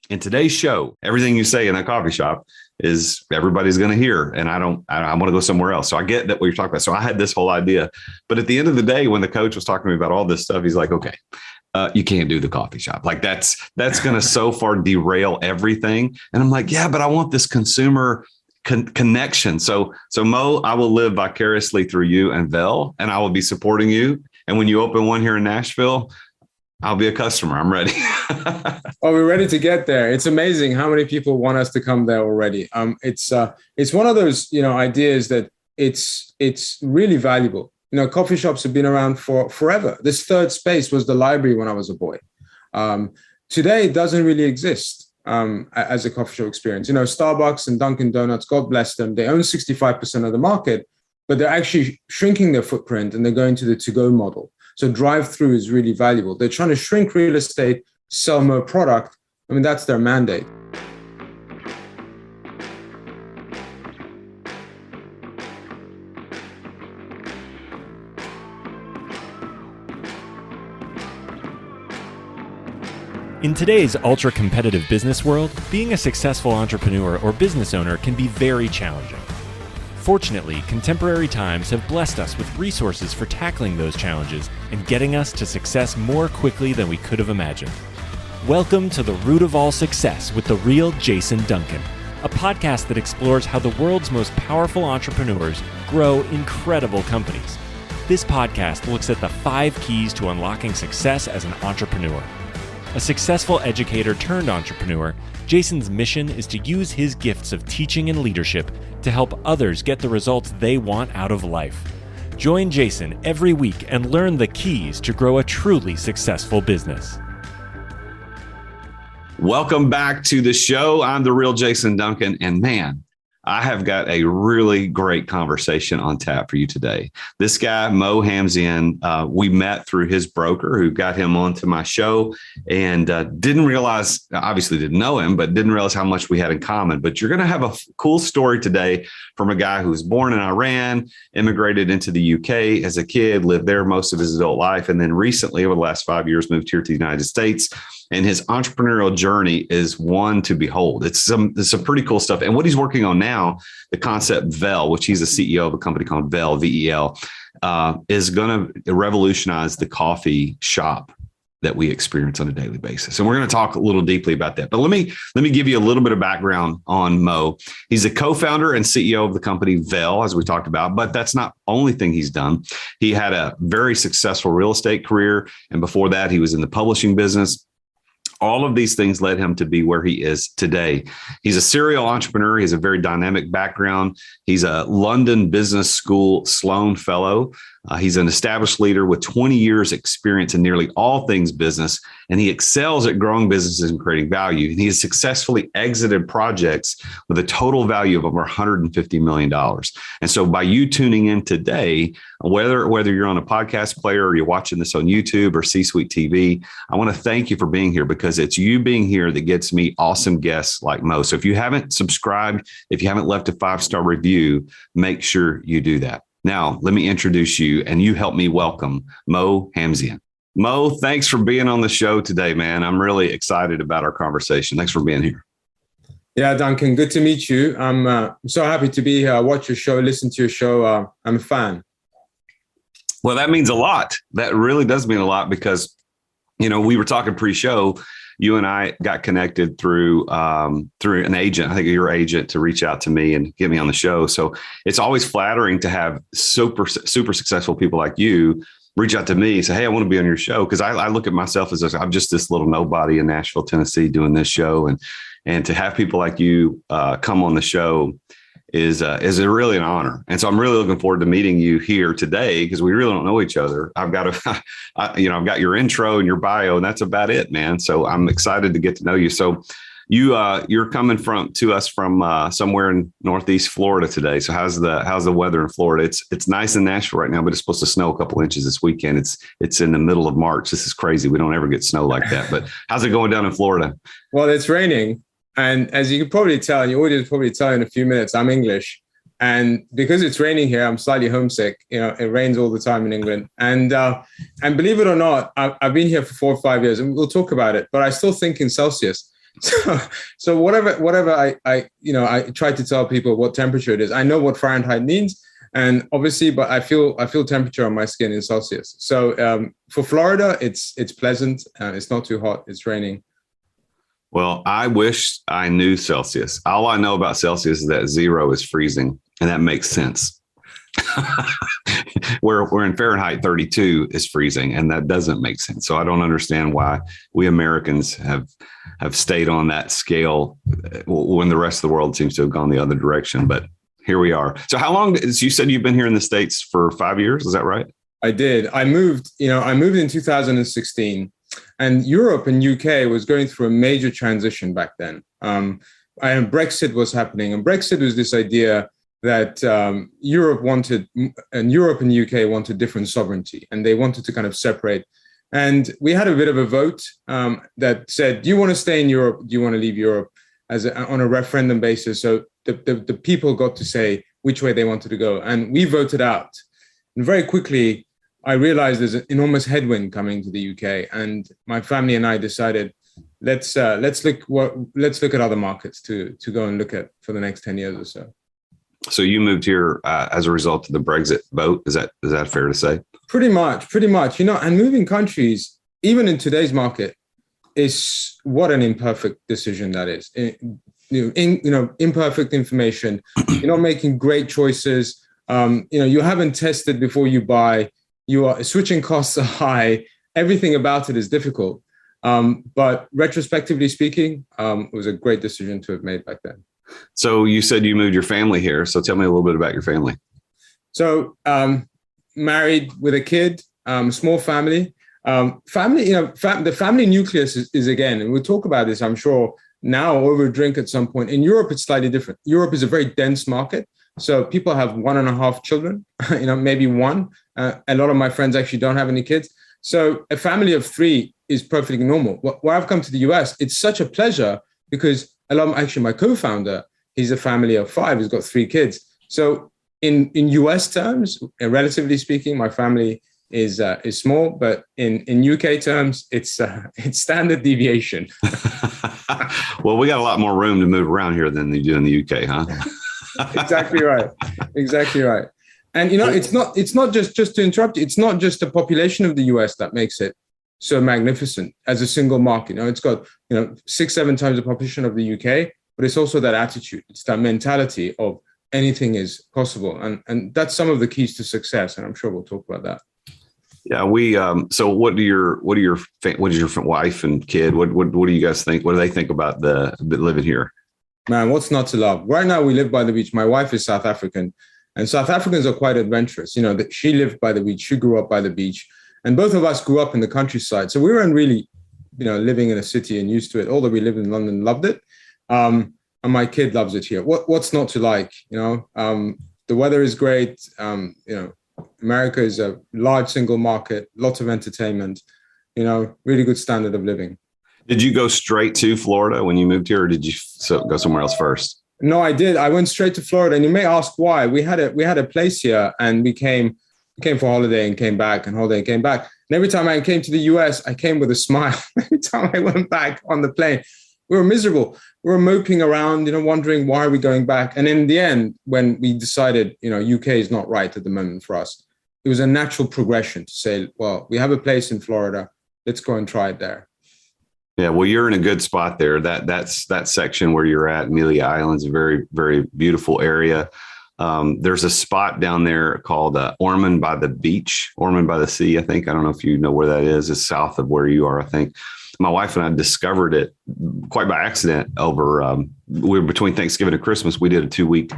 In today's show, everything you say in that coffee shop is everybody's going to hear. And I want to go somewhere else. So I get that what you're talking about. So I had this whole idea. But at the end of the day, when the coach was talking to me about all this stuff, he's like, okay, you can't do the coffee shop. Like that's going to so far derail everything. And I'm like, yeah, but I want this consumer connection. So Mo, I will live vicariously through you and Vel, and I will be supporting you. And when you open one here in Nashville, I'll be a customer. I'm ready. Oh, we're ready to get there. It's amazing how many people want us to come there already. It's one of those, ideas that it's really valuable. Coffee shops have been around for forever. This third space was the library when I was a boy. Today, it doesn't really exist as a coffee shop experience. Starbucks and Duncan Donuts, God bless them, they own 65% of the market, but they're actually shrinking their footprint and they're going to the to-go model. So drive-through is really valuable. They're trying to shrink real estate, sell more product. I mean, that's their mandate. In today's ultra-competitive business world, being a successful entrepreneur or business owner can be very challenging. Fortunately, contemporary times have blessed us with resources for tackling those challenges and getting us to success more quickly than we could have imagined. Welcome to The Root of All Success with the real Jason Duncan, a podcast that explores how the world's most powerful entrepreneurs grow incredible companies. This podcast looks at the 5 keys to unlocking success as an entrepreneur. A successful educator turned entrepreneur, Jason's mission is to use his gifts of teaching and leadership to help others get the results they want out of life. Join Jason every week and learn the keys to grow a truly successful business. Welcome back to the show. I'm the real Jason Duncan, and man, I have got a really great conversation on tap for you today. This guy, Mo Hamzian, we met through his broker who got him onto my show and didn't realize, obviously didn't know him, but didn't realize how much we had in common. But you're going to have a cool story today from a guy who was born in Iran, immigrated into the UK as a kid, lived there most of his adult life, and then recently, over the last 5 years, moved here to the United States. And his entrepreneurial journey is one to behold. It's some pretty cool stuff. And what he's working on now, the concept Vel, which he's the CEO of a company called Vel, VEL, is going to revolutionize the coffee shop that we experience on a daily basis. And we're going to talk a little deeply about that. But let me give you a little bit of background on Mo. He's a co-founder and CEO of the company Vel, as we talked about, but that's not the only thing he's done. He had a very successful real estate career. And before that, he was in the publishing business. All of these things led him to be where he is today. He's a serial entrepreneur. He has a very dynamic background. He's a London Business School Sloan Fellow. He's an established leader with 20 years experience in nearly all things business, and he excels at growing businesses and creating value. And he has successfully exited projects with a total value of over $150 million. And so by you tuning in today, whether you're on a podcast player or you're watching this on YouTube or C-Suite TV, I want to thank you for being here, because it's you being here that gets me awesome guests like Mo. So if you haven't subscribed, if you haven't left a 5-star review, make sure you do that. Now, let me introduce you, and you help me welcome Mo Hamzian. Mo, thanks for being on the show today, man. I'm really excited about our conversation. Thanks for being here. Yeah, Duncan, good to meet you. I'm so happy to be here. I watch your show, listen to your show. I'm a fan. Well, that means a lot. That really does mean a lot, because, we were talking pre-show. You and I got connected through an agent, I think your agent, to reach out to me and get me on the show. So it's always flattering to have super successful people like you reach out to me and say, hey, I want to be on your show. Because I look at myself as I'm just this little nobody in Nashville, Tennessee, doing this show. And to have people like you come on the show is really an honor. And so I'm really looking forward to meeting you here today, because we really don't know each other. I've got I've got your intro and your bio, and that's about it, man. So I'm excited to get to know you. So you're coming to us from somewhere in Northeast Florida today. So how's the weather in Florida? It's nice in Nashville right now, but it's supposed to snow a couple inches this weekend. It's in the middle of March. This is crazy. We don't ever get snow like that. But how's it going down in Florida? Well, it's raining. And as you can probably tell, and your audience will probably tell in a few minutes, I'm English. And because it's raining here, I'm slightly homesick. It rains all the time in England. And believe it or not, I've been here for 4 or 5 years, and we'll talk about it, but I still think in Celsius. So whatever I try to tell people what temperature it is. I know what Fahrenheit means, and obviously, but I feel temperature on my skin in Celsius. So for Florida, it's pleasant. It's not too hot. It's raining. Well, I wish I knew Celsius. All I know about Celsius is that 0 is freezing, and that makes sense. We're in Fahrenheit, 32 is freezing, and that doesn't make sense. So I don't understand why we Americans have stayed on that scale when the rest of the world seems to have gone the other direction. But here we are. So how long? You said you've been here in the States for 5 years. Is that right? I did. I moved in 2016, and Europe and UK was going through a major transition back then. Brexit was happening, and Brexit was this idea that Europe and UK wanted different sovereignty, and they wanted to kind of separate. And we had a bit of a vote that said, do you want to stay in Europe? Do you want to leave Europe on a referendum basis? So the people got to say which way they wanted to go. And we voted out. And very quickly, I realized there's an enormous headwind coming to the UK. And my family and I decided, let's look at other markets to go and look at for the next 10 years or so. So you moved here as a result of the Brexit vote. Is that fair to say? Pretty much. And moving countries, even in today's market, is what an imperfect decision that is. Imperfect information. You're not making great choices. You haven't tested before you buy. Switching costs are high. Everything about it is difficult. But retrospectively speaking, it was a great decision to have made back then. So you said you moved your family here. So tell me a little bit about your family. So married with a kid, small family. The family nucleus is again, and we'll talk about this, I'm sure, now over a drink at some point. In Europe, it's slightly different. Europe is a very dense market. So people have 1.5 children, maybe one. A lot of my friends actually don't have any kids. So a family of 3 is perfectly normal. Where I've come to the US, it's such a pleasure because my co-founder, he's a family of 5. He's got 3 kids. So in US terms, relatively speaking, my family is small, but in UK terms, it's standard deviation. Well, we got a lot more room to move around here than they do in the UK, huh? Exactly right. And it's not just to interrupt you. It's not just the population of the US that makes it so magnificent as a single market. It's got 6-7 times the population of the UK, but it's also that attitude. It's that mentality of anything is possible, and that's some of the keys to success. And I'm sure we'll talk about that. Yeah, we. So, what does your wife and kid? What do you guys think? What do they think about the living here? Man, what's not to love? Right now, we live by the beach. My wife is South African, and South Africans are quite adventurous. She lived by the beach. She grew up by the beach. And both of us grew up in the countryside. So we weren't really, living in a city and used to it. Although we lived in London, loved it. And my kid loves it here. What's not to like? The weather is great. America is a large single market, lots of entertainment, really good standard of living. Did you go straight to Florida when you moved here, or did you go somewhere else first? No, I did. I went straight to Florida. And you may ask why. We had a place here, and we came for holiday and came back, and holiday and came back. And every time I came to the US, I came with a smile. Every time I went back on the plane, we were miserable. We were moping around, wondering why are we going back? And in the end, when we decided, UK is not right at the moment for us, it was a natural progression to say, well, we have a place in Florida. Let's go and try it there. Yeah, well, you're in a good spot there. That's that section where you're at. Amelia Island's a very, very beautiful area. There's a spot down there called Ormond by the beach, Ormond by the sea, I think. I don't know if you know where that is. It's south of where you are, I think. My wife and I discovered it quite by accident over, we were between Thanksgiving and Christmas. We did a 2-week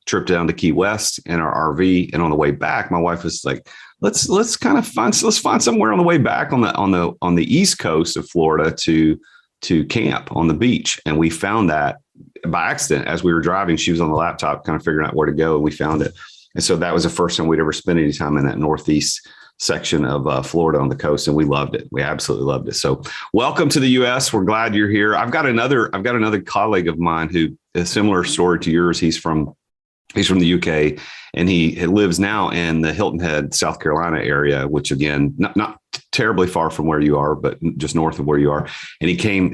trip down to Key West in our RV. And on the way back, my wife was like, let's find somewhere on the way back on the East Coast of Florida to camp on the beach. And we found that by accident as we were driving. She was on the laptop kind of figuring out where to go, and we found it. And so that was the first time we'd ever spent any time in that northeast section of Florida on the coast, and we loved it. We absolutely loved it. So welcome to the US. We're glad you're here. I've got another colleague of mine who a similar story to yours. He's from the UK, and he lives now in the Hilton Head, South Carolina area, which again, not terribly far from where you are, but just north of where you are. And he came,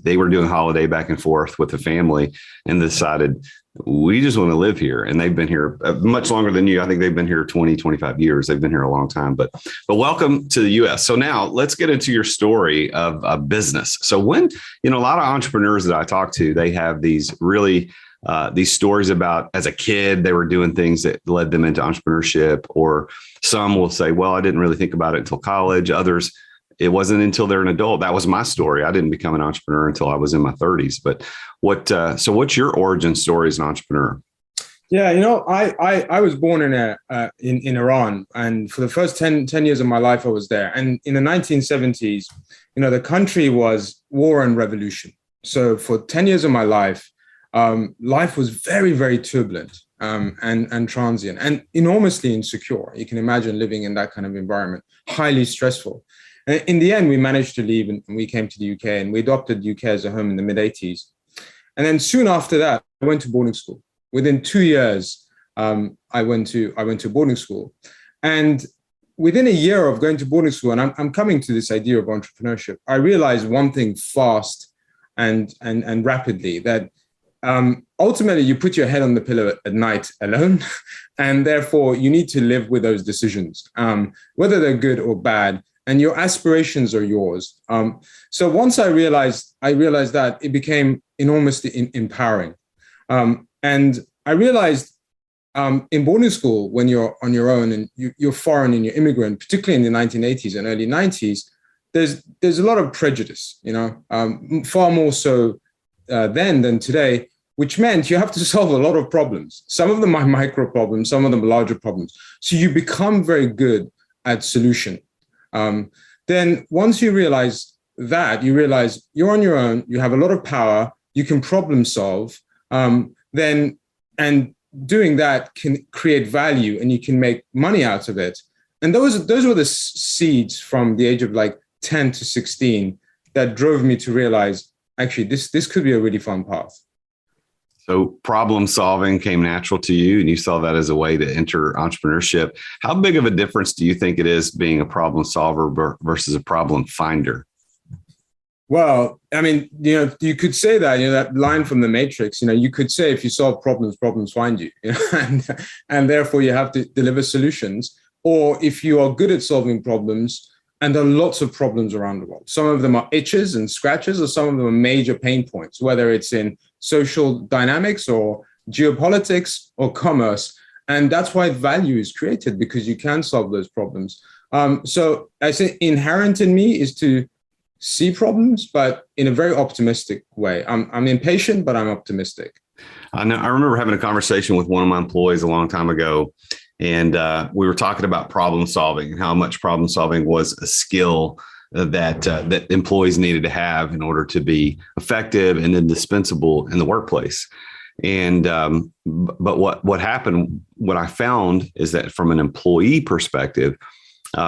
they were doing holiday back and forth with the family and decided, we just want to live here. And they've been here much longer than you. I think they've been here 20, 25 years. They've been here a long time, but welcome to the US. So now let's get into your story of a business. So when, a lot of entrepreneurs that I talk to, they have these really, these stories about as a kid, they were doing things that led them into entrepreneurship, or some will say, well, I didn't really think about it until college. Others, it wasn't until they're an adult. That was my story. I didn't become an entrepreneur until I was in my 30s. But so what's your origin story as an entrepreneur? Yeah, I was born in Iran, and for the first 10 years of my life, I was there. And in the 1970s, the country was war and revolution. So for 10 years of my life, life was very, very turbulent and transient and enormously insecure. You can imagine living in that kind of environment, highly stressful. And in the end, we managed to leave and we came to the UK, and we adopted the UK as a home in the mid-80s. And then soon after that, I went to boarding school. Within 2 years, I went to boarding school. And within a year of going to boarding school, and I'm coming to this idea of entrepreneurship, I realized one thing fast and rapidly, that ultimately you put your head on the pillow at night alone, and therefore you need to live with those decisions, whether they're good or bad, and your aspirations are yours. So once I realized that, it became enormously empowering. And I realized in boarding school, when you're on your own and you're foreign and you're immigrant, particularly in the 1980s and early 90s, there's a lot of prejudice, far more so then than today, which meant you have to solve a lot of problems. Some of them are micro problems, some of them are larger problems. So you become very good at solution. Then once you realize that, you realize you're on your own, you have a lot of power, you can problem solve, then, and doing that can create value and you can make money out of it. And those were the seeds from the age of like 10 to 16 that drove me to realize, actually, this could be a really fun path. So problem solving came natural to you, and you saw that as a way to enter entrepreneurship. How big of a difference do you think it is being a problem solver versus a problem finder? Well, I mean, you could say that, that line from The Matrix, you could say if you solve problems, problems find you, and therefore you have to deliver solutions. Or if you are good at solving problems, and there are lots of problems around the world. Some of them are itches and scratches, or some of them are major pain points, whether it's in social dynamics or geopolitics or commerce. And that's why value is created, because you can solve those problems. So I say inherent in me is to see problems, but in a very optimistic way. I'm impatient, but I'm optimistic. I remember having a conversation with one of my employees a long time ago, and we were talking about problem solving and how much problem solving was a skill that employees needed to have in order to be effective and indispensable in the workplace. And but what happened, what I found is that from an employee perspective,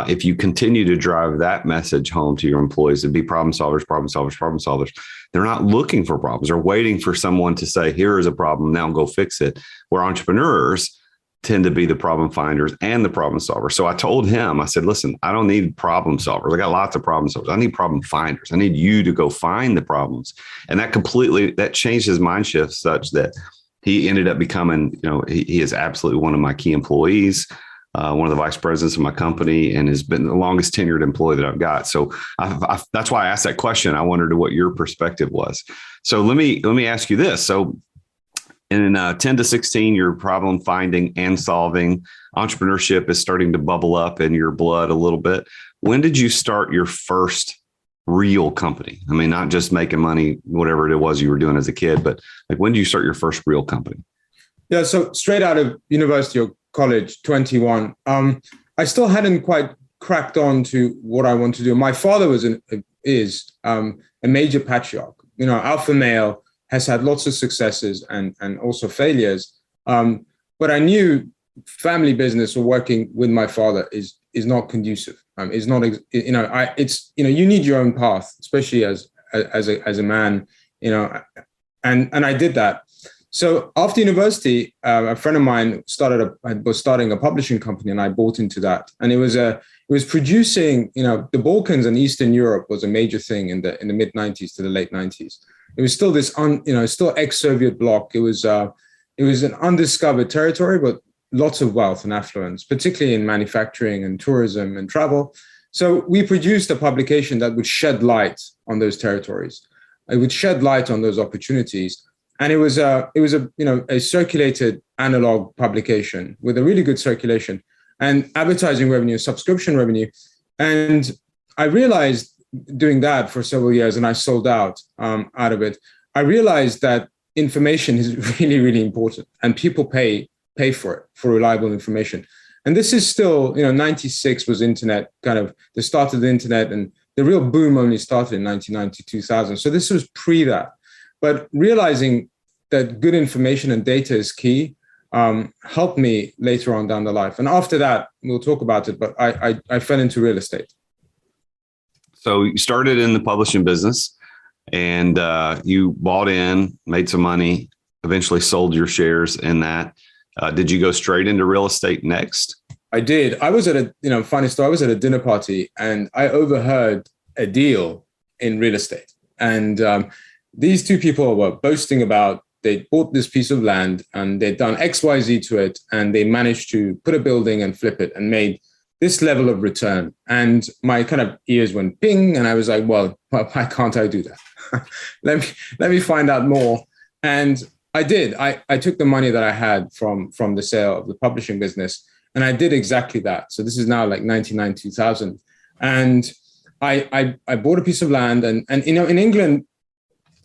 if you continue to drive that message home to your employees to be problem solvers, they're not looking for problems. They're waiting for someone to say, here is a problem, now go fix it. Where entrepreneurs tend to be the problem finders and the problem solvers. So I told him, I said, listen, I don't need problem solvers. I got lots of problem solvers. I need problem finders. I need you to go find the problems. And that changed his mind shift such that he ended up becoming, he is absolutely one of my key employees. One of the vice presidents of my company, and has been the longest tenured employee that I've got. So that's why I asked that question. I wondered what your perspective was. So let me ask you this. So in 10 to 16, you're problem finding and solving. Entrepreneurship is starting to bubble up in your blood a little bit. When did you start your first real company? I mean, not just making money, whatever it was you were doing as a kid, but like, when did you start your first real company? Yeah, so straight out of university or college, 21, I still hadn't quite cracked on to what I want to do. My father is a major patriarch, alpha male, has had lots of successes and also failures. But I knew family business or working with my father is not conducive. Is not, you need your own path, especially as a man, and I did that. So after university, a friend of mine was starting a publishing company, and I bought into that. And it was producing, the Balkans and Eastern Europe was a major thing in the mid 90s to the late 90s. It was still still ex-Soviet bloc. It was an undiscovered territory, but lots of wealth and affluence, particularly in manufacturing and tourism and travel. So we produced a publication that would shed light on those territories. It would shed light on those opportunities. And it was a circulated analog publication with a really good circulation and advertising revenue, subscription revenue. And I realized doing that for several years, and I sold out of it. I realized that information is really, really important, and people pay for it, for reliable information. And this is still, 96 was internet, kind of the start of the internet, and the real boom only started in 1990, 2000. So this was pre that. But realizing that good information and data is key helped me later on down the life. And after that, we'll talk about it, but I fell into real estate. So you started in the publishing business, and you bought in, made some money, eventually sold your shares in that. Did you go straight into real estate next? I did. I was at a, funny story. I was at a dinner party, and I overheard a deal in real estate. And these two people were boasting about they bought this piece of land and they'd done X, Y, Z to it, and they managed to put a building and flip it and made this level of return. And my kind of ears went ping, and I was like, well, why can't I do that? let me find out more. And I did. I took the money that I had from the sale of the publishing business, and I did exactly that. So this is now like 99, 2000. And I bought a piece of land, and in England,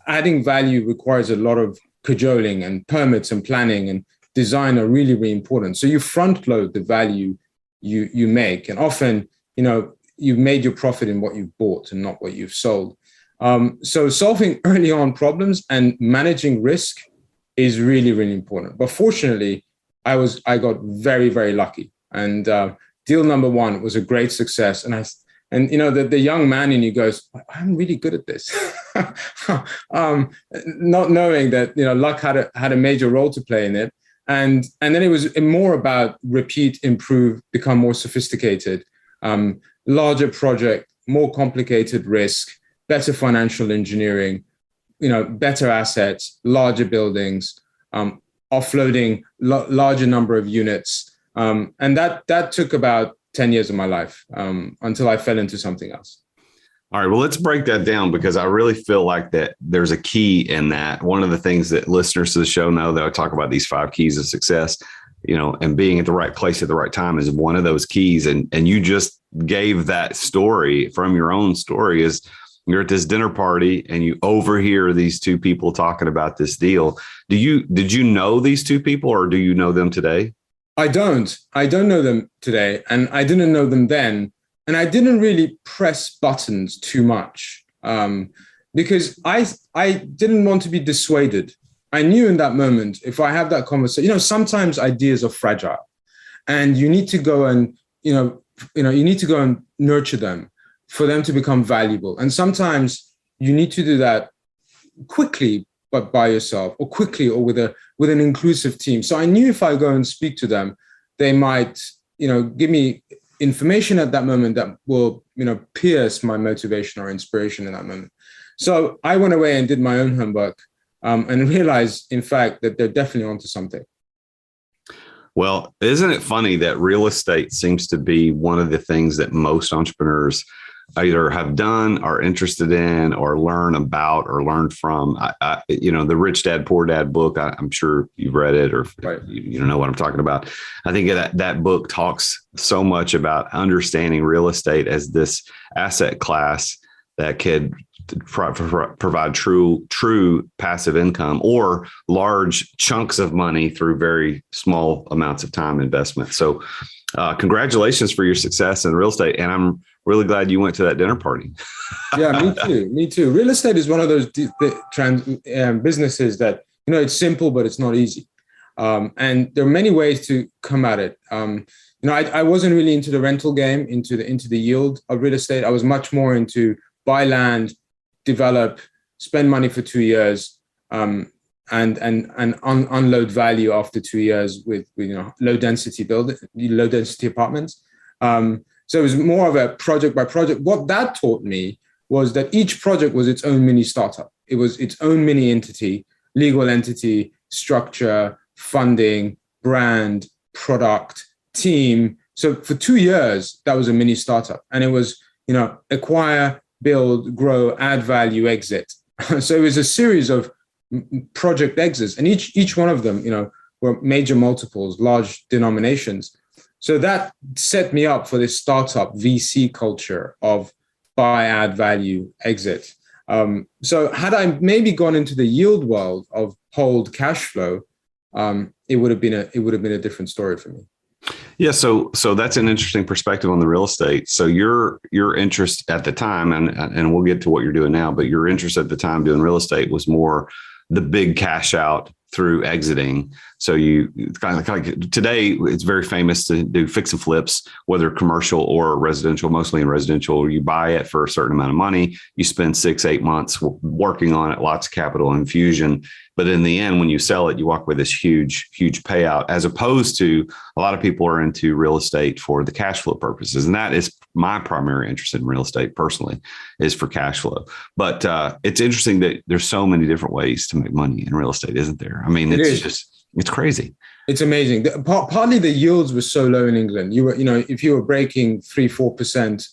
adding value requires a lot of cajoling, and permits and planning and design are really, really important. So you front load the value you make, and often, you've made your profit in what you've bought and not what you've sold. So solving early on problems and managing risk is really, really important. But fortunately, I got very, very lucky. And deal number one was a great success. And the young man in you goes, I'm really good at this. Not knowing that, luck had a major role to play in it. And then it was more about repeat, improve, become more sophisticated, larger project, more complicated risk, better financial engineering, better assets, larger buildings, offloading larger number of units. And that took about 10 years of my life until I fell into something else. All right. Well, let's break that down, because I really feel like that there's a key in that. One of the things that listeners to the show know that I talk about these 5 keys of success, and being at the right place at the right time is one of those keys. And you just gave that story from your own story. Is you're at this dinner party and you overhear these two people talking about this deal. Did you know these two people, or do you know them today? I don't know them today, and I didn't know them then. And I didn't really press buttons too much because I didn't want to be dissuaded. I knew in that moment, if I have that conversation, sometimes ideas are fragile, and you need to go and, you need to go and nurture them for them to become valuable. And sometimes you need to do that quickly, but by yourself, or quickly, or with an inclusive team. So I knew if I go and speak to them, they might, give me information at that moment that will, pierce my motivation or inspiration in that moment. So I went away and did my own homework and realized, in fact, that they're definitely onto something. Well, isn't it funny that real estate seems to be one of the things that most entrepreneurs either have done, are interested in, or learn about, or learn from? The Rich Dad, Poor Dad book, I'm sure you've read it, or right. you know what I'm talking about. I think that book talks so much about understanding real estate as this asset class that could provide true passive income, or large chunks of money through very small amounts of time investment. So congratulations for your success in real estate. And I'm really glad you went to that dinner party. Yeah, me too. Real estate is one of those businesses that, it's simple, but it's not easy. And there are many ways to come at it. I wasn't really into the rental game, into the yield of real estate. I was much more into buy land, develop, spend money for 2 years, unload value after 2 years with low density apartments. So it was more of a project by project. What that taught me was that each project was its own mini startup. It was its own mini entity, legal entity, structure, funding, brand, product, team. So for 2 years, that was a mini startup. And it was, acquire, build, grow, add value, exit. So it was a series of project exits. And each one of them, were major multiples, large denominations. So that set me up for this startup VC culture of buy, add value, exit. So had I maybe gone into the yield world of hold cash flow, it would have been a different story for me. Yeah, so that's an interesting perspective on the real estate. So your interest at the time, and we'll get to what you're doing now, but your interest at the time doing real estate was more the big cash out through exiting. So you kind of like today, it's very famous to do fix and flips, whether commercial or residential, mostly in residential. You buy it for a certain amount of money. You spend 6-8 months working on it, lots of capital infusion. But in the end, when you sell it, you walk with this huge payout, as opposed to a lot of people are into real estate for the cash flow purposes. And that is my primary interest in real estate personally, is for cash flow. But it's interesting that there's so many different ways to make money in real estate, isn't there? I mean, it's crazy. It's amazing. Partly the yields were so low in England. You were, if you were breaking 3-4%,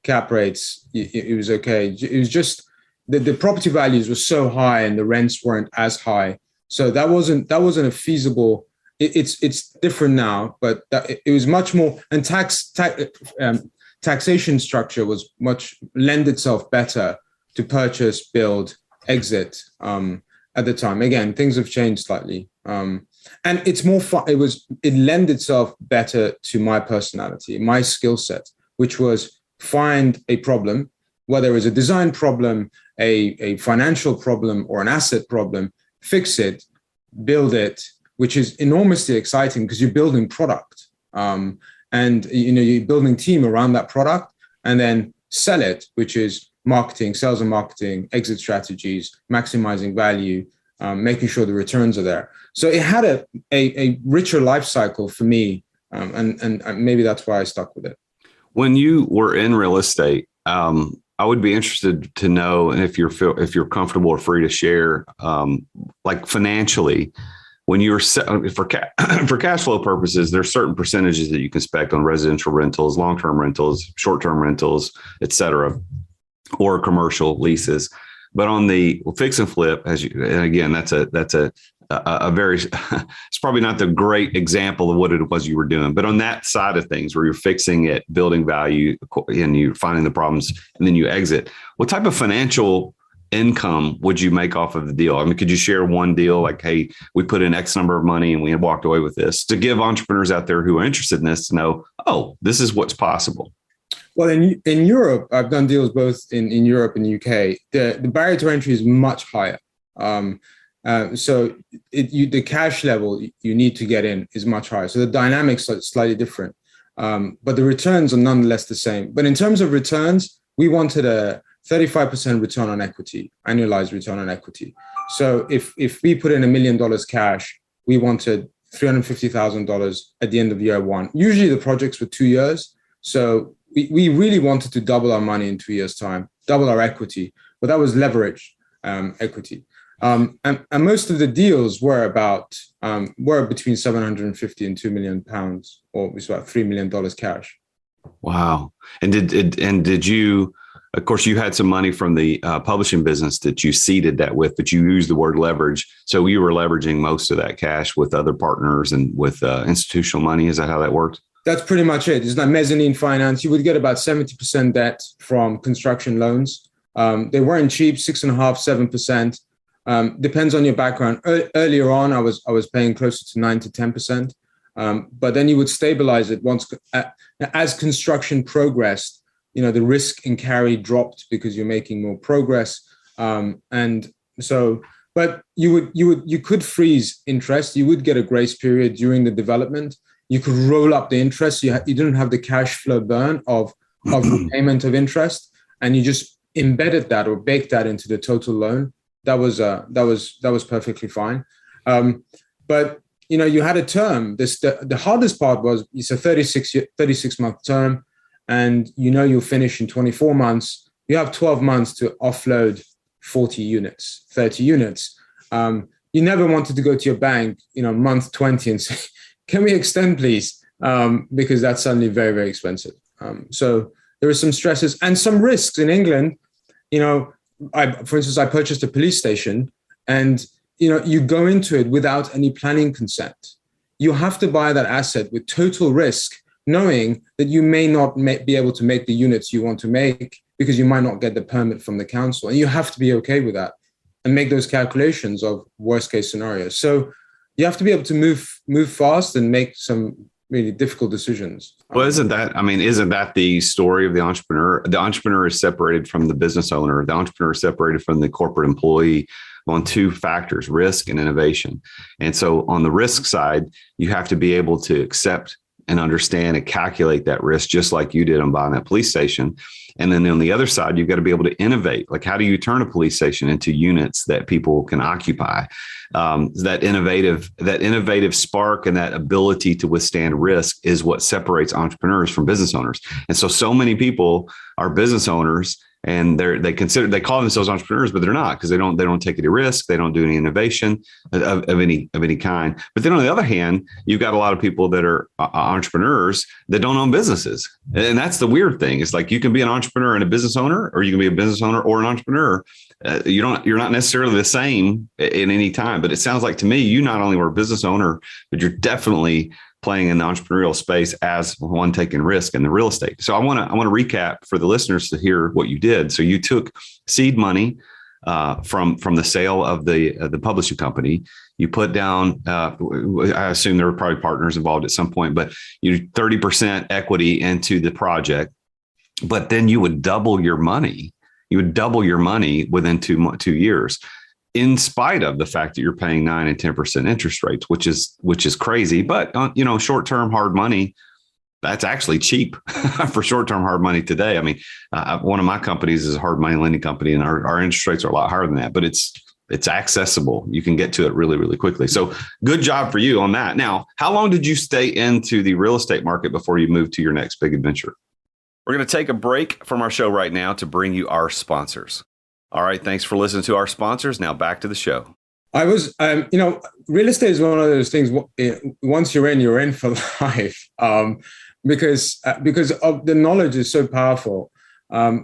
cap rates, it was okay. It was just the property values were so high and the rents weren't as high. So that wasn't a feasible. It's different now, but it was much more. And taxation structure was lend itself better to purchase, build, exit at the time. Again, things have changed slightly. And it's more fun. It lend itself better to my personality, my skill set, which was find a problem, whether it's a design problem, a financial problem, or an asset problem, fix it, build it, which is enormously exciting because you're building product. And you're building team around that product, and then sell it, which is marketing, sales and marketing, exit strategies, maximizing value, making sure the returns are there. So it had a richer life cycle for me, and maybe that's why I stuck with it. When you were in real estate, I would be interested to know, and if you're comfortable or free to share, like financially, when you're for cash flow purposes, there's certain percentages that you can expect on residential rentals, long-term rentals, short-term rentals, et cetera, or commercial leases. But on the fix and flip, and again, that's a very, it's probably not the great example of what it was you were doing, but on that side of things where you're fixing it, building value, and you're finding the problems, and then you exit, what type of financial income would you make off of the deal? I mean, could you share one deal like, hey, we put in X number of money and we had walked away with this, to give entrepreneurs out there who are interested in this to know, oh, this is what's possible? Well, in Europe, I've done deals both in Europe and the UK. The barrier to entry is much higher. So the cash level you need to get in is much higher. So the dynamics are slightly different, but the returns are nonetheless the same. But in terms of returns, we wanted a 35% return on equity, annualized return on equity. So if we put in $1 million cash, we wanted $350,000 at the end of year one. Usually the projects were 2 years. So we really wanted to double our money in 2 years' time, double our equity, but that was leverage equity. And most of the deals were between 750 and £2 million, or it was about $3 million cash. Wow. And did you, of course, you had some money from the publishing business that you seeded that with, but you used the word leverage. So you were leveraging most of that cash with other partners and with institutional money. Is that how that worked? That's pretty much it. It's like mezzanine finance. You would get about 70% debt from construction loans. They weren't cheap, 6.5%, 7%. Depends on your background. Earlier on, I was paying closer to 9 to 10%. But then you would stabilize it once as construction progressed. The risk and carry dropped because you're making more progress. And so, but you could freeze interest. You would get a grace period during the development. You could roll up the interest. You didn't have the cash flow burn of repayment of interest, and you just embedded that or baked that into the total loan. that was perfectly fine. But you had a term. The hardest part was it's a 36 month term, and you'll finish in 24 months. You have 12 months to offload 40 units, 30 units. You never wanted to go to your bank, month 20 and say, "Can we extend, please?" Because that's suddenly very, very expensive. So there are some stresses and some risks in England. For instance, I purchased a police station, and you go into it without any planning consent. You have to buy that asset with total risk, knowing that you may not be able to make the units you want to make because you might not get the permit from the council. And you have to be okay with that and make those calculations of worst case scenarios. So you have to be able to move fast and make some really difficult decisions. Well, isn't that the story of the entrepreneur? The entrepreneur is separated from the business owner. The entrepreneur is separated from the corporate employee on two factors, risk and innovation. And so on the risk side, you have to be able to accept and understand and calculate that risk, just like you did on buying that police station. And then on the other side, you've got to be able to innovate. Like, how do you turn a police station into units that people can occupy? That innovative spark and that ability to withstand risk is what separates entrepreneurs from business owners. And so many people are business owners, and they call themselves entrepreneurs, but they're not, because they don't take any risk. They don't do any innovation of any kind. But then on the other hand, you've got a lot of people that are entrepreneurs that don't own businesses. And that's the weird thing. It's like, you can be an entrepreneur and a business owner, or you can be a business owner or an entrepreneur. You're not necessarily the same in any time. But it sounds like to me, you not only were a business owner, but you're definitely playing in the entrepreneurial space as one taking risk in the real estate. So I want to recap for the listeners to hear what you did. So you took seed money from the sale of the publishing company. You put down, I assume there were probably partners involved at some point, but you 30% equity into the project. But then you would double your money. You would double your money within 2 years, in spite of the fact that you're paying 9 and 10% interest rates, which is crazy. But short-term hard money, that's actually cheap for short-term hard money today. I mean, one of my companies is a hard money lending company, and our interest rates are a lot higher than that, but it's accessible. You can get to it really, really quickly. So good job for you on that. Now, how long did you stay into the real estate market before you moved to your next big adventure? We're going to take a break from our show right now to bring you our sponsors. All right. Thanks for listening to our sponsors. Now back to the show. I was, real estate is one of those things. Once you're in for life, because of the knowledge is so powerful.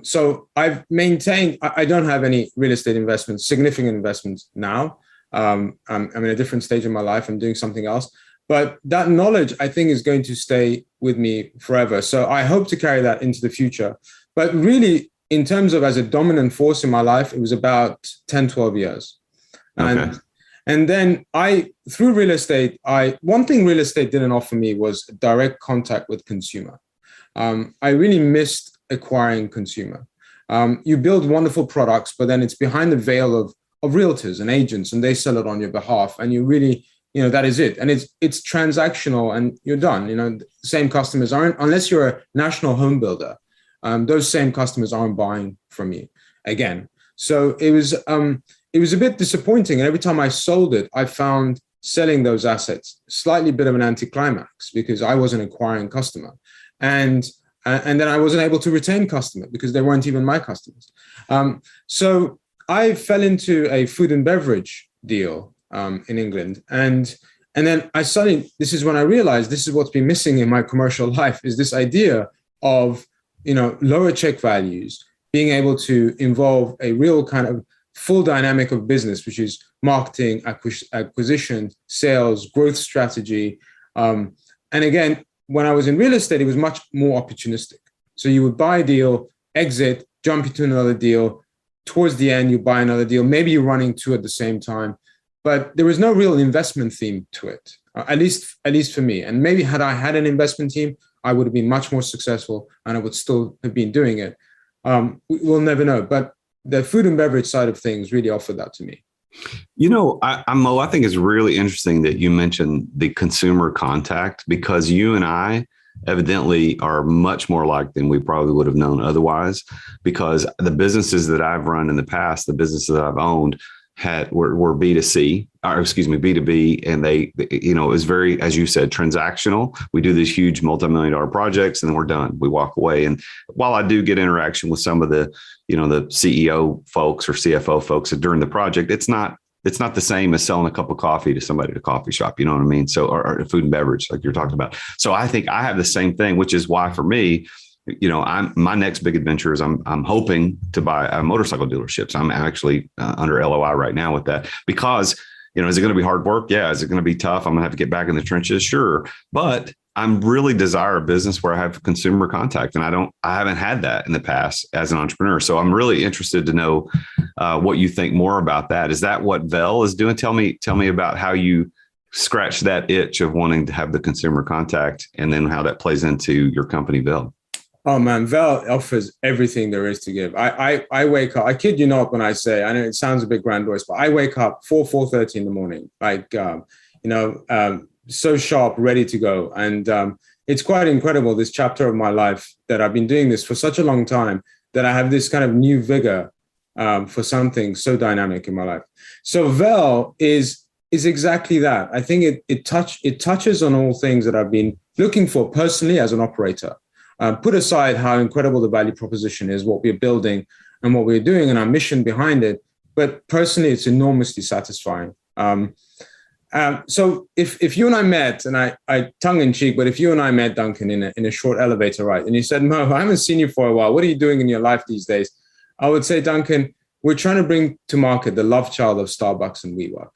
So I've maintained. I don't have any real estate investments, significant investments now. I'm in a different stage of my life. I'm doing something else. But that knowledge, I think, is going to stay with me forever. So I hope to carry that into the future. But really, in terms of as a dominant force in my life, it was about 10, 12 years. Okay. And then through real estate, one thing real estate didn't offer me was direct contact with consumer. I really missed acquiring consumer. You build wonderful products, but then it's behind the veil of realtors and agents, and they sell it on your behalf. And you really, that is it. And it's transactional, and you're done. The same customers aren't, unless you're a national home builder. Those same customers aren't buying from you again. So it was a bit disappointing. And every time I sold it, I found selling those assets slightly bit of an anticlimax, because I wasn't acquiring customer. And then I wasn't able to retain customer because they weren't even my customers. So I fell into a food and beverage deal in England. And then this is when I realized this is what's been missing in my commercial life, is this idea of lower check values, being able to involve a real kind of full dynamic of business, which is marketing, acquisition, sales, growth strategy. And again, when I was in real estate, it was much more opportunistic. So you would buy a deal, exit, jump into another deal. Towards the end, you buy another deal. Maybe you're running two at the same time, but there was no real investment theme to it, at least for me. And maybe had I had an investment team, I would have been much more successful, and I would still have been doing it. We'll never know. But the food and beverage side of things really offered that to me. Mo, I think it's really interesting that you mentioned the consumer contact, because you and I evidently are much more alike than we probably would have known otherwise, because the businesses that I've run in the past, the businesses that I've owned, were B2C, or excuse me, B2B. And they, it was very, as you said, transactional. We do these huge multi-million-dollar projects and then we're done. We walk away. And while I do get interaction with some of the, the CEO folks or CFO folks during the project, it's not the same as selling a cup of coffee to somebody at a coffee shop. You know what I mean? So, or food and beverage, like you're talking about. So I think I have the same thing, which is why for me, my next big adventure is I'm hoping to buy motorcycle dealerships. I'm actually under LOI right now with that because, is it going to be hard work? Yeah. Is it going to be tough? I'm going to have to get back in the trenches. Sure. But I'm really desire a business where I have consumer contact, and I haven't had that in the past as an entrepreneur. So I'm really interested to know what you think more about that. Is that what Vel is doing? Tell me about how you scratch that itch of wanting to have the consumer contact, and then how that plays into your company, Vel. Oh man, Vel offers everything there is to give. I wake up, I kid you not when I say, I know it sounds a bit grandiose, but I wake up 4:30 in the morning, so sharp, ready to go. And it's quite incredible, this chapter of my life, that I've been doing this for such a long time, that I have this kind of new vigor for something so dynamic in my life. So Vel is exactly that. I think it touches on all things that I've been looking for personally as an operator. Put aside how incredible the value proposition is, what we're building and what we're doing and our mission behind it. But personally, it's enormously satisfying. So if you and I met, and I tongue in cheek, but if you and I met, Duncan, in a short elevator ride, and you said, Mo, I haven't seen you for a while. What are you doing in your life these days? I would say, Duncan, we're trying to bring to market the love child of Starbucks and WeWork.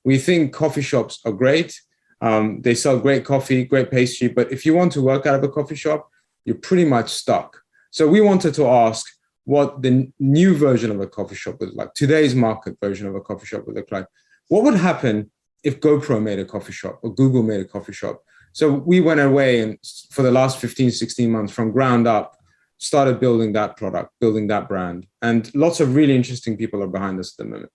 We think coffee shops are great. They sell great coffee, great pastry. But if you want to work out of a coffee shop, you're pretty much stuck. So we wanted to ask what the new version of a coffee shop would look like, today's market version of a coffee shop would look like. What would happen if GoPro made a coffee shop or Google made a coffee shop? So we went away and for the last 15, 16 months from ground up, started building that product, building that brand. And lots of really interesting people are behind us at the moment.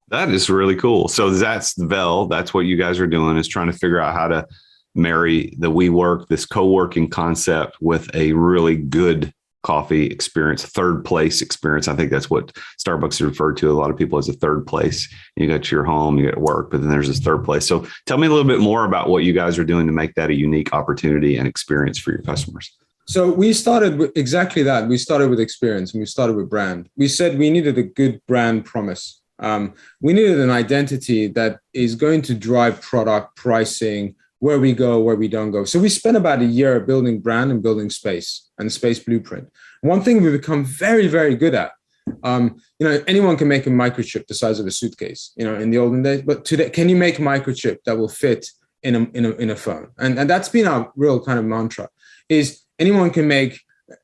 That is really cool. So that's Vel. That's what you guys are doing, is trying to figure out how to marry the WeWork, this co-working concept, with a really good coffee experience, third place experience. I think that's what Starbucks is referred to a lot of people as a third place. You got your home, you got work, but then there's this third place. So tell me a little bit more about what you guys are doing to make that a unique opportunity and experience for your customers. So we started with exactly that. We started with experience and we started with brand. We said we needed a good brand promise. We needed an identity that is going to drive product pricing, where we go, where we don't go. So we spent about a year building brand and building space and space blueprint. One thing we've become very, very good at, anyone can make a microchip the size of a suitcase, in the olden days, but today, can you make a microchip that will fit in a phone? And that's been our real kind of mantra, is anyone can make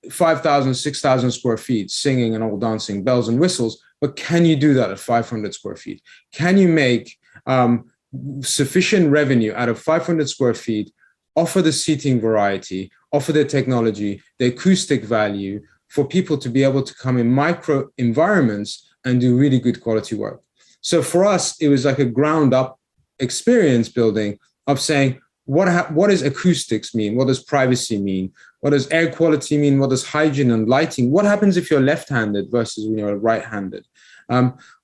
5,000, 6,000 square feet, singing and all dancing, bells and whistles, but can you do that at 500 square feet? Can you make sufficient revenue out of 500 square feet, offer the seating variety, offer the technology, the acoustic value for people to be able to come in micro environments and do really good quality work? So for us, it was like a ground up experience building of saying, what does acoustics mean? What does privacy mean? What does air quality mean? What does hygiene and lighting? What happens if you're left-handed versus when you're right-handed?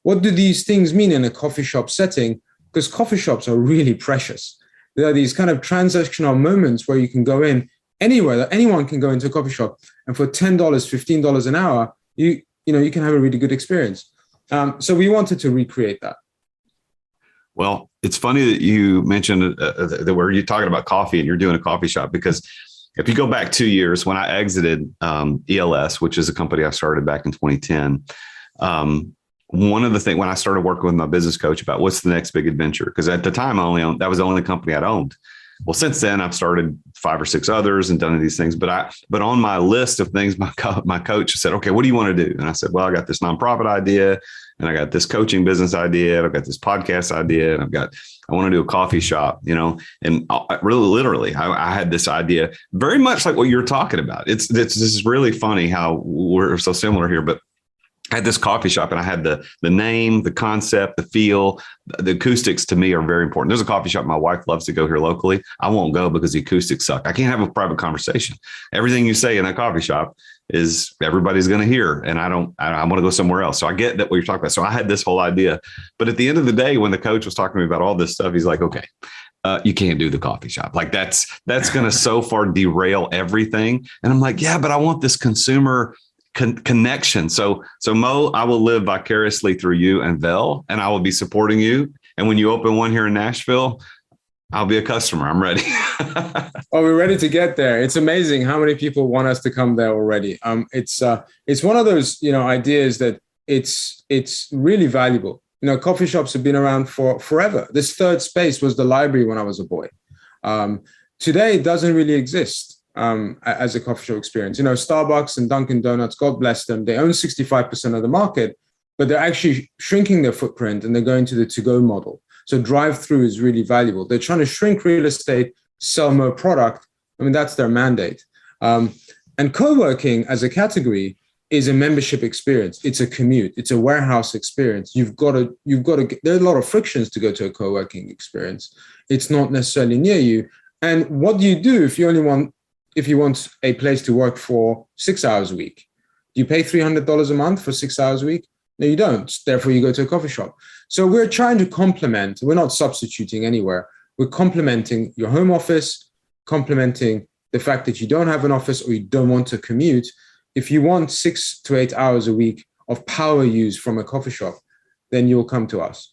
What do these things mean in a coffee shop setting? Because coffee shops are really precious. There are these kind of transactional moments where you can go in anywhere, that anyone can go into a coffee shop, and for $10, $15 an hour, you can have a really good experience. So we wanted to recreate that. Well, it's funny that you mentioned that where you're talking about coffee and you're doing a coffee shop, because if you go back 2 years, when I exited ELS, which is a company I started back in 2010, one of the things when I started working with my business coach about what's the next big adventure, because at the time that was the only company I'd owned. Well, since then I've started 5 or 6 others and done these things, but on my list of things, my coach said, okay, what do you want to do? And I said, well, I got this nonprofit idea, and I got this coaching business idea, and I've got this podcast idea, and I want to do a coffee shop, and really literally I had this idea very much like what you're talking about. This is really funny how we're so similar here, but I had this coffee shop, and I had the name, the concept, the feel, the acoustics to me are very important. There's a coffee shop my wife loves to go here locally. I won't go because the acoustics suck. I can't have a private conversation. Everything you say in that coffee shop, is everybody's going to hear, and I want to go somewhere else. So I get that what you're talking about. So I had this whole idea, but at the end of the day, when the coach was talking to me about all this stuff, he's like, okay, you can't do the coffee shop. Like that's going to so far derail everything. And I'm like, yeah, but I want this consumer connection. So Mo, I will live vicariously through you and Vel, and I will be supporting you. And when you open one here in Nashville, I'll be a customer. I'm ready. Oh, we're ready to get there. It's amazing how many people want us to come there already. It's one of those, ideas that it's really valuable. Coffee shops have been around for forever. This third space was the library when I was a boy. Today, it doesn't really exist as a coffee shop experience. Starbucks and Duncan Donuts, God bless them, they own 65% of the market, but they're actually shrinking their footprint and they're going to the to-go model. So drive-through is really valuable. They're trying to shrink real estate, sell more product. I mean, that's their mandate. And co-working as a category is a membership experience. It's a commute. It's a warehouse experience. You've got to. There are a lot of frictions to go to a co-working experience. It's not necessarily near you. And what do you do if you want a place to work for 6 hours a week? Do you pay $300 a month for 6 hours a week? No, you don't. Therefore, you go to a coffee shop. So we're trying to complement. We're not substituting anywhere. We're complementing your home office, complementing the fact that you don't have an office or you don't want to commute. If you want 6 to 8 hours a week of power use from a coffee shop, then you'll come to us.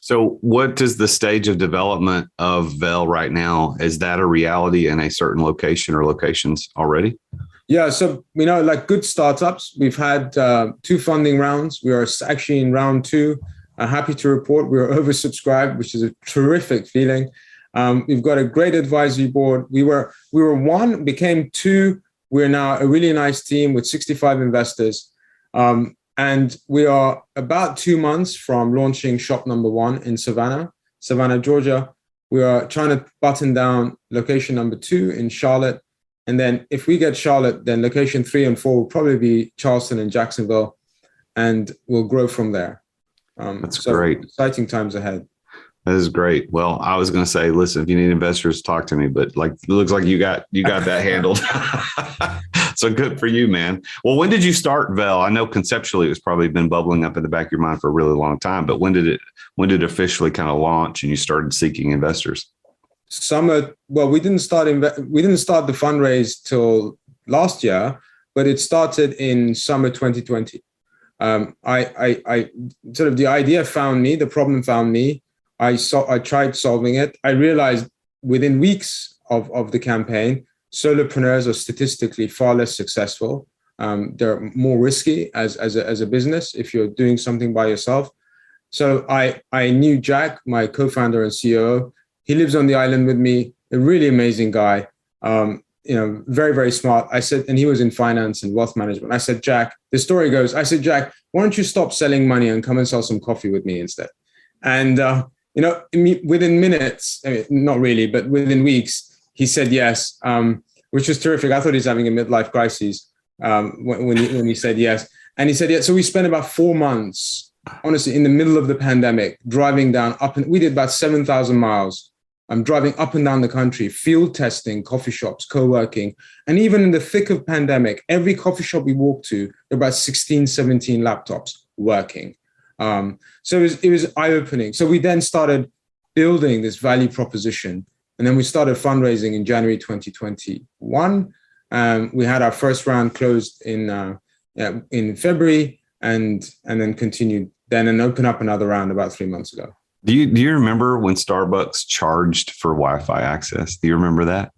So what is the stage of development of Vel right now? Is that a reality in a certain location or locations already? Yeah, so, like good startups, we've had 2 funding rounds. We are actually in round 2. I'm happy to report we are oversubscribed, which is a terrific feeling. We've got a great advisory board. We were 1, became 2. We're now a really nice team with 65 investors. And we are about 2 months from launching shop number 1 in Savannah, Georgia. We are trying to button down location number 2 in Charlotte. And then if we get Charlotte, then location 3 and 4 will probably be Charleston and Jacksonville, and we'll grow from there. That's great. Exciting times ahead. That is great. Well, I was going to say, listen, if you need investors, talk to me, but it looks like you got that handled. So good for you, man. Well, when did you start Vel? I know conceptually it's probably been bubbling up in the back of your mind for a really long time, but when did it officially kind of launch and you started seeking investors? We didn't start the fundraise till last year, but it started in summer 2020. I sort of, the idea found me, the problem found me. I tried solving it. I realized within weeks of the campaign, solopreneurs are statistically far less successful. They're more risky as a business if you're doing something by yourself. So I knew Jack, my co-founder and COO. He lives on the island with me, a really amazing guy, very, very smart. I said, and he was in finance and wealth management. I said, Jack, the story goes, I said, Jack, why don't you stop selling money and come and sell some coffee with me instead? And, within minutes, not really, but within weeks, he said yes, which was terrific. I thought he was having a midlife crisis when he said yes. And he said, yeah. So we spent about 4 months, honestly, in the middle of the pandemic, driving down we did about 7,000 miles. I'm driving up and down the country, field testing, coffee shops, co-working. And even in the thick of pandemic, every coffee shop we walked to, there were about 16, 17 laptops working. So it was eye-opening. So we then started building this value proposition. And then we started fundraising in January 2021. We had our first round closed in February and then continued then and opened up another round about 3 months ago. Do you remember when Starbucks charged for Wi-Fi access? Do you remember that?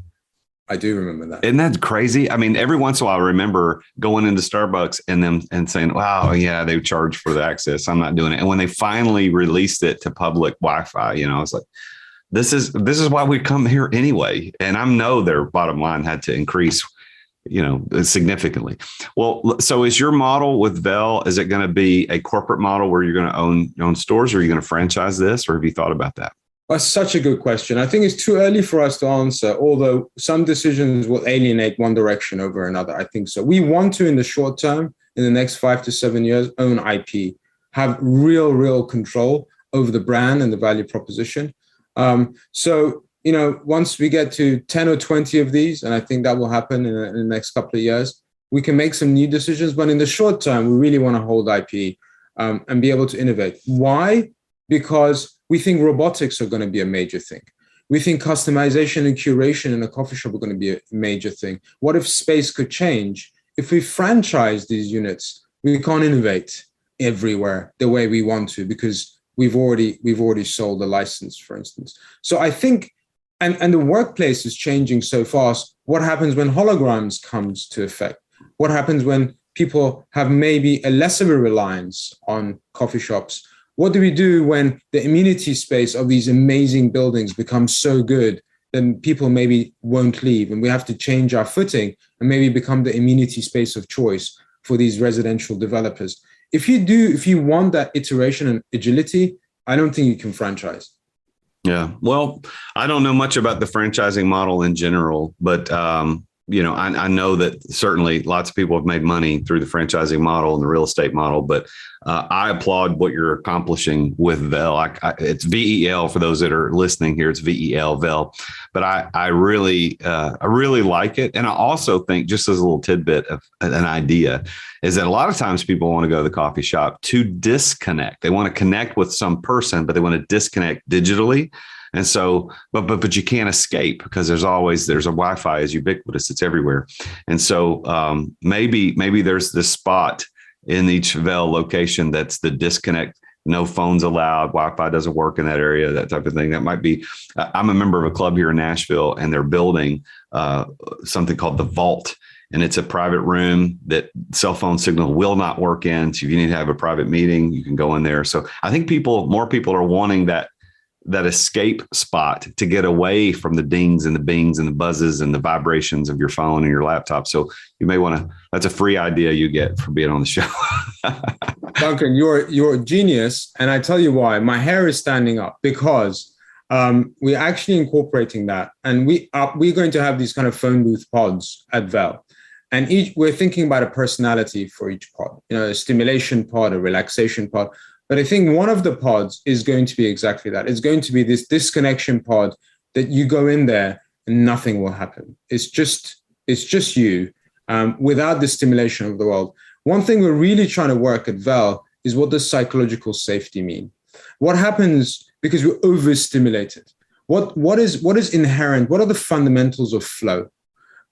I do remember that. Isn't that crazy? I mean, every once in a while, I remember going into Starbucks and saying, wow, yeah, they charge for the access. I'm not doing it. And when they finally released it to public Wi-Fi, I was like, this is why we come here anyway. And I know their bottom line had to increase, significantly. Well, so is your model with Vel, is it going to be a corporate model where you're going to own stores, or are you going to franchise this, or have you thought about that? That's such a good question. I think it's too early for us to answer, although some decisions will alienate one direction over another. I think so. We want to, in the short term, in the next 5 to 7 years, own IP, have real control over the brand and the value proposition. Once we get to 10 or 20 of these, and I think that will happen in the next couple of years, we can make some new decisions, but in the short term, we really want to hold IP and be able to innovate. Why? Because we think robotics are going to be a major thing. We think customization and curation in a coffee shop are going to be a major thing. What if space could change? If we franchise these units, we can't innovate everywhere the way we want to because we've already sold the license, for instance. So I think, and the workplace is changing so fast. What happens when holograms comes to effect? What happens when people have maybe a less of a reliance on coffee shops? What do we do when the amenity space of these amazing buildings becomes so good then people maybe won't leave and we have to change our footing and maybe become the amenity space of choice for these residential developers? If you want that iteration and agility, I don't think you can franchise. Yeah. Well, I don't know much about the franchising model in general, but I know that certainly lots of people have made money through the franchising model and the real estate model, but I applaud what you're accomplishing with Vel. It's VEL for those that are listening here. It's VEL, Vel. But I really like it. And I also think, just as a little tidbit of an idea, is that a lot of times people want to go to the coffee shop to disconnect. They want to connect with some person, but they want to disconnect digitally. And so, but you can't escape because there's a Wi-Fi is ubiquitous. It's everywhere. And so maybe there's this spot in each Vel location that's the disconnect, no phones allowed, Wi-Fi doesn't work in that area, that type of thing. That might be, I'm a member of a club here in Nashville, and they're building something called the Vault. And it's a private room that cell phone signal will not work in. So if you need to have a private meeting, you can go in there. So I think more people are wanting that escape spot to get away from the dings and the bings and the buzzes and the vibrations of your phone and your laptop. So you may want to, that's a free idea you get for being on the show. Duncan, you're a genius. And I tell you why. My hair is standing up because we're actually incorporating that. And we're going to have these kind of phone booth pods at Vel. And we're thinking about a personality for each pod, a stimulation pod, a relaxation pod. But I think one of the pods is going to be exactly that. It's going to be this disconnection pod that you go in there and nothing will happen. It's just you without the stimulation of the world. One thing we're really trying to work at Vel is, what does psychological safety mean? What happens because we're overstimulated? What is inherent? What are the fundamentals of flow?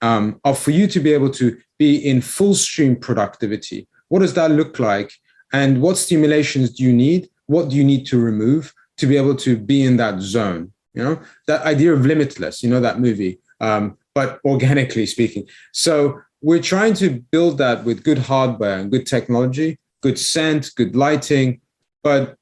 For you to be able to be in full stream productivity? What does that look like? And what stimulations do you need? What do you need to remove to be able to be in that zone? That idea of limitless, that movie, but organically speaking. So we're trying to build that with good hardware and good technology, good scent, good lighting, but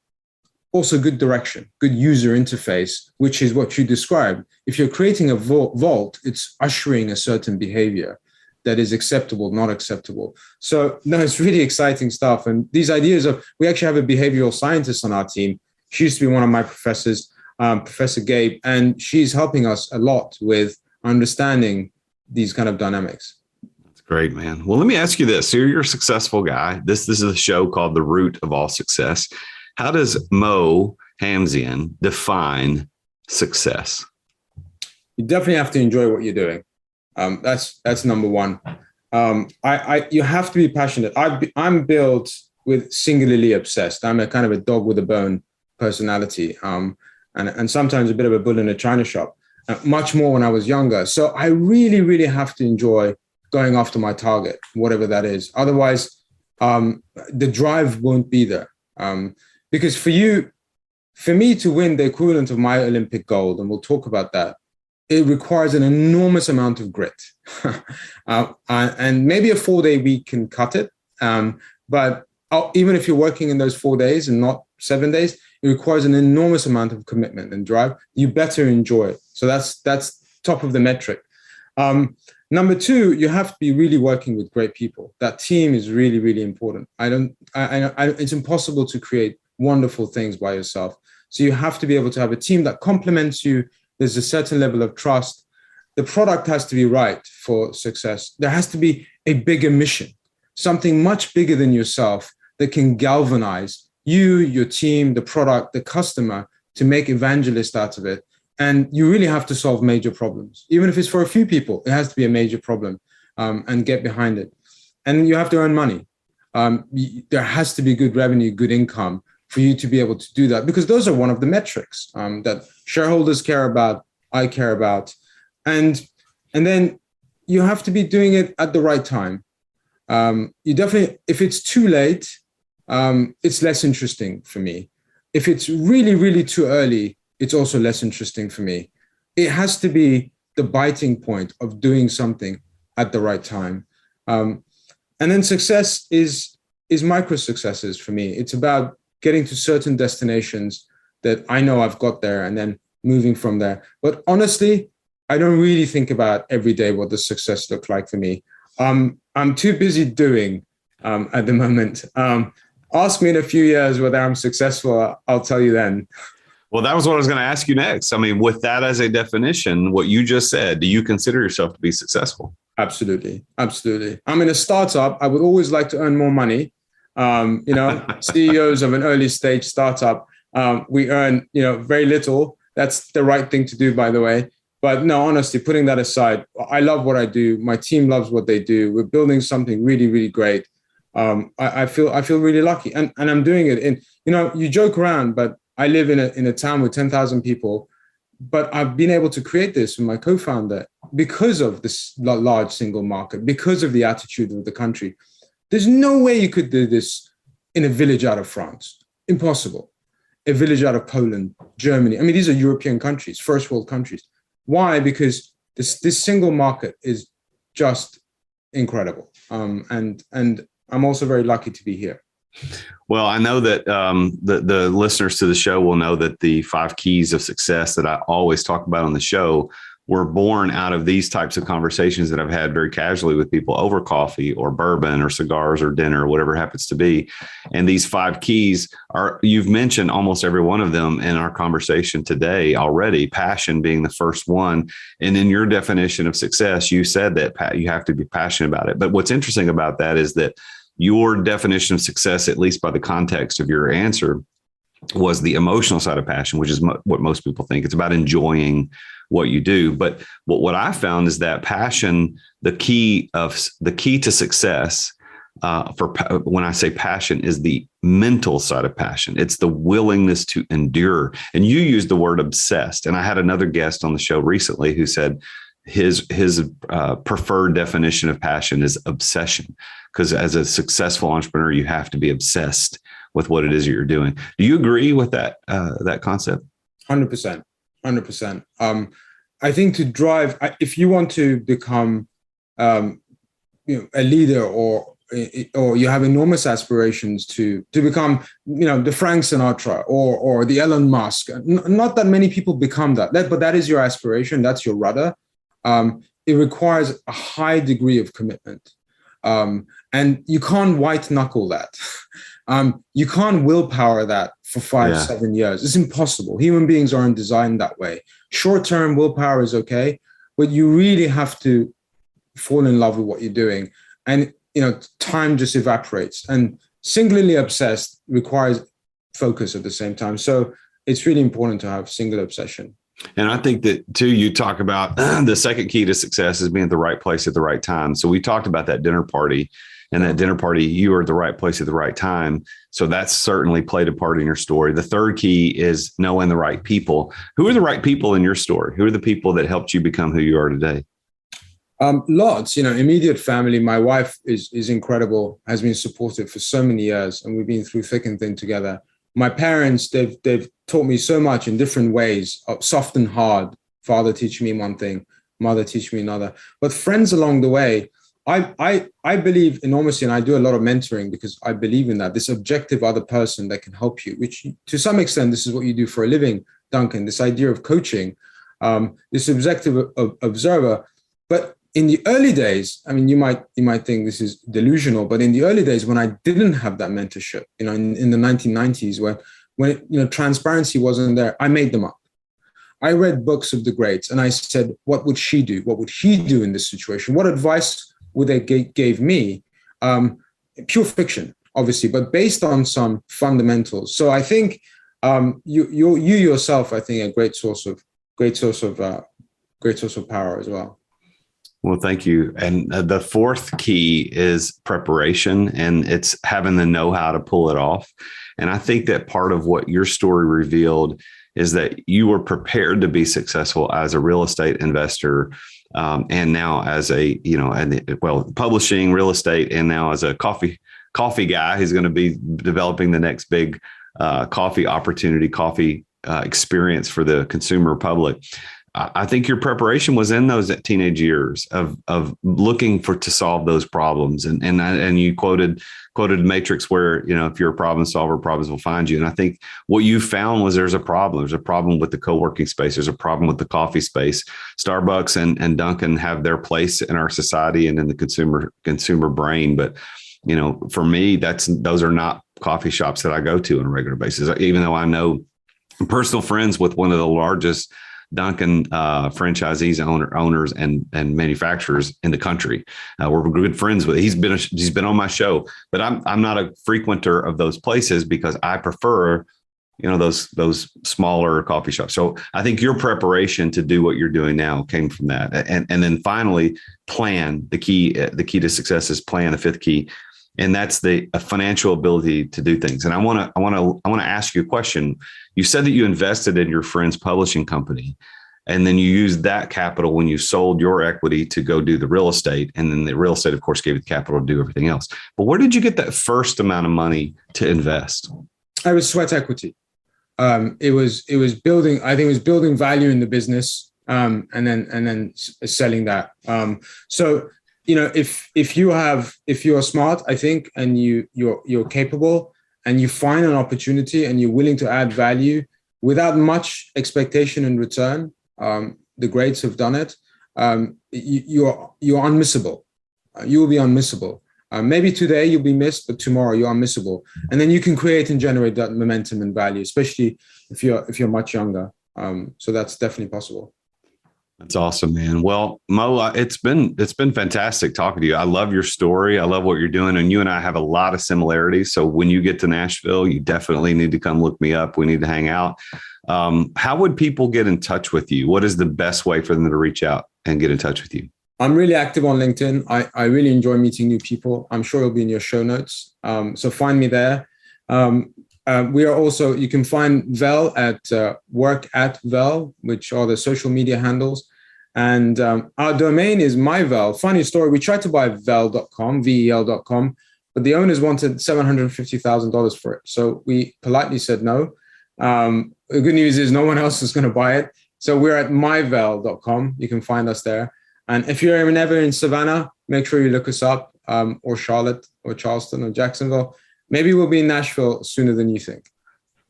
also good direction, good user interface, which is what you described. If you're creating a vault, it's ushering a certain behavior that is acceptable, not acceptable. So no, it's really exciting stuff. And these ideas we actually have a behavioral scientist on our team. She used to be one of my professors, Professor Gabe, and she's helping us a lot with understanding these kind of dynamics. That's great, man. Well, let me ask you this. So you're a successful guy. This is a show called The Root of All Success. How does Mo Hamzian define success? You definitely have to enjoy what you're doing. That's number one. You have to be passionate. I'm built with singularly obsessed. I'm a kind of a dog with a bone personality, and sometimes a bit of a bull in a china shop. Much more when I was younger. So I really, really have to enjoy going after my target, whatever that is. Otherwise, the drive won't be there. Because for me to win the equivalent of my Olympic gold, and we'll talk about that, it requires an enormous amount of grit. And maybe a 4-day week can cut it. But even if you're working in those 4 days and not 7 days, it requires an enormous amount of commitment and drive. You better enjoy it. So that's top of the metric. Number two, you have to be really working with great people. That team is really, really important. It's impossible to create wonderful things by yourself. So you have to be able to have a team that complements you. There's a certain level of trust. The product has to be right for success. There has to be a bigger mission, something much bigger than yourself that can galvanize you, your team, the product, the customer to make evangelists out of it. And you really have to solve major problems. Even if it's for a few people, it has to be a major problem and get behind it. and you have to earn money. There has to be good revenue, good income for you to be able to do that, because those are one of the metrics that shareholders care about, I care about. And then you have to be doing it at the right time. You definitely, if it's too late, it's less interesting for me. If it's really, really too early, it's also less interesting for me. It has to be the biting point of doing something at the right time. And then success is micro successes for me. It's about getting to certain destinations that I know I've got there and then moving from there. But honestly, I don't really think about every day what the success looks like for me. I'm too busy doing at the moment. Ask me in a few years whether I'm successful. I'll tell you then. Well, that was what I was going to ask you next. I mean, with that as a definition, what you just said, do you consider yourself to be successful? Absolutely. Absolutely. I'm in a startup. I would always like to earn more money. CEOs of an early stage startup, we earn, very little. That's the right thing to do, by the way. But no, honestly, putting that aside, I love what I do. My team loves what they do. We're building something really, really great. I feel really lucky, and I'm doing it. And you joke around, but I live in a town with 10,000 people. But I've been able to create this with my co-founder because of this large single market, because of the attitude of the country. There's no way you could do this in a village out of France. Impossible. A village out of Poland, Germany. I mean, these are European countries, first world countries. Why? Because this single market is just incredible. And I'm also very lucky to be here. Well, I know that the listeners to the show will know that the 5 keys of success that I always talk about on the show were born out of these types of conversations that I've had very casually with people over coffee or bourbon or cigars or dinner or whatever it happens to be. And these 5 keys you've mentioned almost every one of them in our conversation today already, passion being the first one. And in your definition of success, you said that you have to be passionate about it. But what's interesting about that is that your definition of success, at least by the context of your answer, was the emotional side of passion, which is what most people think. It's about enjoying what you do. But what I found is that passion, the key to success when I say passion, is the mental side of passion. It's the willingness to endure. And you used the word obsessed. And I had another guest on the show recently who said his preferred definition of passion is obsession, because as a successful entrepreneur, you have to be obsessed with what it is that you're doing. Do you agree with that concept? 100%. 100%. I think to drive, if you want to become, a leader, or you have enormous aspirations to become, the Frank Sinatra or the Elon Musk. Not that many people become that, but that is your aspiration. That's your rudder. It requires a high degree of commitment, and you can't white knuckle that. You can't willpower that for 7 years. It's impossible. Human beings aren't designed that way. Short-term willpower is okay, but you really have to fall in love with what you're doing. And, time just evaporates. And singularly obsessed requires focus at the same time. So it's really important to have single obsession. And I think that, too, you talk about the second key to success is being at the right place at the right time. So we talked about that dinner party. And that dinner party, you were at the right place at the right time. So that's certainly played a part in your story. The third key is knowing the right people. Who are the right people in your story? Who are the people that helped you become who you are today? Lots, immediate family. My wife is incredible, has been supportive for so many years, and we've been through thick and thin together. My parents, they've taught me so much in different ways, soft and hard. Father teaching me one thing, mother teaching me another. But friends along the way. I believe enormously, and I do a lot of mentoring because I believe in that, this objective other person that can help you, which to some extent, this is what you do for a living, Duncan, this idea of coaching, this objective observer. But in the early days, I mean, you might think this is delusional, but in the early days when I didn't have that mentorship, in the 1990s, when transparency wasn't there, I made them up. I read books of the greats and I said, what would she do? What would he do in this situation? What advice would they gave me? Pure fiction, obviously, but based on some fundamentals. So I think you yourself, I think, a great source of power as well. Well, thank you. And the fourth key is preparation, and it's having the know-how to pull it off. And I think that part of what your story revealed is that you were prepared to be successful as a real estate investor, and now as a, publishing real estate, and now as a coffee guy who's going to be developing the next big coffee opportunity, coffee experience for the consumer public. I think your preparation was in those teenage years of looking to solve those problems. And you quoted Matrix where, if you're a problem solver, problems will find you. And I think what you found was there's a problem. There's a problem with the co-working space. There's a problem with the coffee space. Starbucks and Duncan have their place in our society and in the consumer brain. But, for me, those are not coffee shops that I go to on a regular basis, even though I know I'm personal friends with one of the largest Duncan franchisees, owners, and manufacturers in the country. We're good friends with. He's been on my show, but I'm not a frequenter of those places because I prefer, those smaller coffee shops. So I think your preparation to do what you're doing now came from that, and then finally plan. The key to success is plan. The fifth key. And that's the financial ability to do things. And I want to ask you a question. You said that you invested in your friend's publishing company, and then you used that capital when you sold your equity to go do the real estate. And then the real estate, of course, gave you the capital to do everything else. But where did you get that first amount of money to invest? I was sweat equity. It was building. I think it was building value in the business, and then selling that. So. If you are smart, I think, and you're capable, and you find an opportunity and you're willing to add value without much expectation in return, the greats have done it. You're unmissable. You will be unmissable. Maybe today you'll be missed, but tomorrow you're unmissable. And then you can create and generate that momentum and value, especially if you're much younger. So that's definitely possible. That's awesome, man. Well, Mo, it's been fantastic talking to you. I love your story. I love what you're doing. And you and I have a lot of similarities. So when you get to Nashville, you definitely need to come look me up. We need to hang out. How would people get in touch with you? What is the best way for them to reach out and get in touch with you? I'm really active on LinkedIn. I really enjoy meeting new people. I'm sure it'll be in your show notes. So find me there. We are also, you can find Vel at Work at Vel, which are the social media handles. And our domain is myvel. Funny story, we tried to buy vel.com, VEL.com, but the owners wanted $750,000 for it. So we politely said no. The good news is no one else is going to buy it. So we're at myvel.com. You can find us there. And if you're ever in Savannah, make sure you look us up, or Charlotte or Charleston or Jacksonville. Maybe we'll be in Nashville sooner than you think.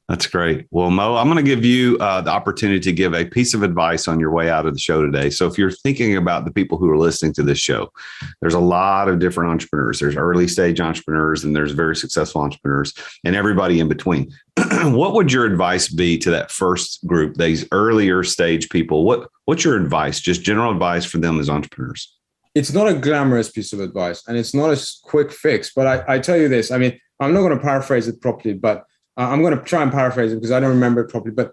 That's great. Well, Mo, I'm going to give you the opportunity to give a piece of advice on your way out of the show today. So if you're thinking about the people who are listening to this show, there's a lot of different entrepreneurs. There's early stage entrepreneurs and there's very successful entrepreneurs and everybody in between. What would your advice be to that first group, these earlier stage people? What's your advice, just general advice for them as entrepreneurs? It's not a glamorous piece of advice and it's not a quick fix, but I tell you this, I mean, I'm not going to paraphrase it properly, but I'm going to try and paraphrase it because I don't remember it properly. But